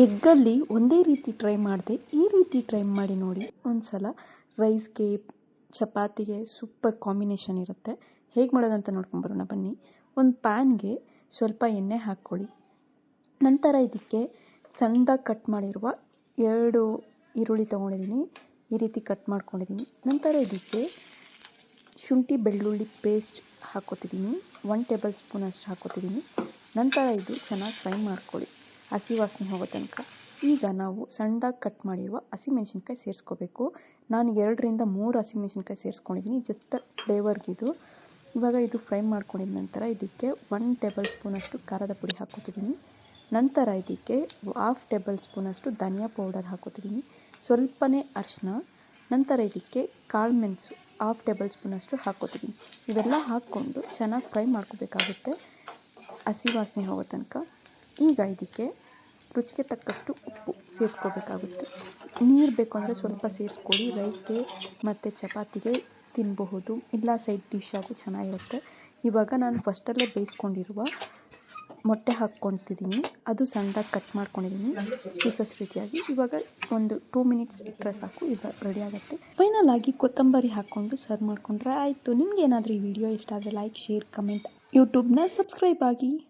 ಎಗ್ಗಲ್ಲಿ ಒಂದೇ ರೀತಿ ಟ್ರೈ ಮಾಡಿದೆ, ಈ ರೀತಿ ಟ್ರೈ ಮಾಡಿ ನೋಡಿ ಒಂದ್ಸಲ. ರೈಸ್ಗೆ ಚಪಾತಿಗೆ ಸೂಪರ್ ಕಾಂಬಿನೇಷನ್ ಇರುತ್ತೆ. ಹೇಗೆ ಮಾಡೋದಂತ ನೋಡ್ಕೊಂಬರೋಣ ಬನ್ನಿ. ಒಂದು ಪ್ಯಾನ್ಗೆ ಸ್ವಲ್ಪ ಎಣ್ಣೆ ಹಾಕ್ಕೊಳ್ಳಿ. ನಂತರ ಇದಕ್ಕೆ ಸಣ್ಣದಾಗಿ ಕಟ್ ಮಾಡಿರುವ 2 ಈರುಳ್ಳಿ ತೊಗೊಂಡಿದ್ದೀನಿ, ಈ ರೀತಿ ಕಟ್ ಮಾಡ್ಕೊಂಡಿದ್ದೀನಿ. ನಂತರ ಇದಕ್ಕೆ ಶುಂಠಿ ಬೆಳ್ಳುಳ್ಳಿ ಪೇಸ್ಟ್ ಹಾಕೋತಿದ್ದೀನಿ, 1 ಟೇಬಲ್ ಸ್ಪೂನ್ ಅಷ್ಟು ಹಾಕೋತಿದ್ದೀನಿ. ನಂತರ ಇದು ಚೆನ್ನಾಗಿ ಫ್ರೈ ಮಾಡ್ಕೊಳ್ಳಿ, ಹಸಿ ವಾಸನೆ ಹೋಗೋ ತನಕ. ಈಗ ನಾವು ಸಣ್ಣದಾಗಿ ಕಟ್ ಮಾಡಿರುವ ಹಸಿಮೆಣ್ಸಿನ್ಕಾಯಿ ಸೇರಿಸ್ಕೋಬೇಕು. ನಾನು 2ರಿಂದ 3 ಹಸಿಮೆಣ್ಸಿನ್ಕಾಯಿ ಸೇರಿಸ್ಕೊಂಡಿದ್ದೀನಿ, ಜಸ್ಟ್ ಫ್ಲೇವರ್ಗಿದು. ಇವಾಗ ಇದು ಫ್ರೈ ಮಾಡ್ಕೊಂಡಿದ ನಂತರ ಇದಕ್ಕೆ 1 ಟೇಬಲ್ ಸ್ಪೂನಷ್ಟು ಖಾರದ ಪುಡಿ ಹಾಕೋತಿದ್ದೀನಿ. ನಂತರ ಇದಕ್ಕೆ 1/2 ಟೇಬಲ್ ಸ್ಪೂನಷ್ಟು ಧನಿಯಾ ಪೌಡರ್ ಹಾಕೋತಿದ್ದೀನಿ, ಸ್ವಲ್ಪನೇ ಅರಿಶಿನ. ನಂತರ ಇದಕ್ಕೆ ಕಾಳು ಮೆಣಸು 1/2 ಟೇಬಲ್ ಸ್ಪೂನಷ್ಟು ಹಾಕೋತಿದ್ದೀನಿ. ಇವೆಲ್ಲ ಹಾಕ್ಕೊಂಡು ಚೆನ್ನಾಗಿ ಫ್ರೈ ಮಾಡ್ಕೋಬೇಕಾಗುತ್ತೆ ಹಸಿ ವಾಸನೆ ಹೋಗೋ ತನಕ. ಈಗ ಇದಕ್ಕೆ ರುಚಿಗೆ ತಕ್ಕಷ್ಟು ಉಪ್ಪು ಸೇರಿಸ್ಕೋಬೇಕಾಗುತ್ತೆ. ನೀರು ಬೇಕು ಅಂದರೆ ಸ್ವಲ್ಪ ಸೇರಿಸ್ಕೊಳ್ಳಿ, ರೈಸ್ಗೆ ಮತ್ತು ಚಪಾತಿಗೆ ತಿನ್ನಬಹುದು, ಇಲ್ಲ ಸೈಡ್ ಡಿಶ್ ಆಗೂ ಚೆನ್ನಾಗಿರುತ್ತೆ. ಇವಾಗ ನಾನು ಫಸ್ಟಲ್ಲೇ ಬೇಯಿಸ್ಕೊಂಡಿರುವ ಮೊಟ್ಟೆ ಹಾಕ್ಕೊತಿದ್ದೀನಿ, ಅದು ಸಣ್ಣದಾಗಿ ಕಟ್ ಮಾಡ್ಕೊಂಡಿದ್ದೀನಿ ಪೀಸಸ್ ರೀತಿಯಾಗಿ. ಇವಾಗ ಒಂದು 2 ಮಿನಿಟ್ಸ್ ಇಟ್ಟರೆ ಸಾಕು, ಇವಾಗ ರೆಡಿ ಆಗುತ್ತೆ. ಫೈನಲ್ ಆಗಿ ಕೊತ್ತಂಬರಿ ಹಾಕ್ಕೊಂಡು ಸರ್ವ್ ಮಾಡಿಕೊಂಡ್ರೆ ಆಯಿತು. ನಿಮ್ಗೆ ಏನಾದರೂ ಈ ವಿಡಿಯೋ ಇಷ್ಟ ಆದರೆ ಲೈಕ್, ಶೇರ್, ಕಮೆಂಟ್, ಯೂಟ್ಯೂಬ್ನ ಸಬ್ಸ್ಕ್ರೈಬ್ ಆಗಿ.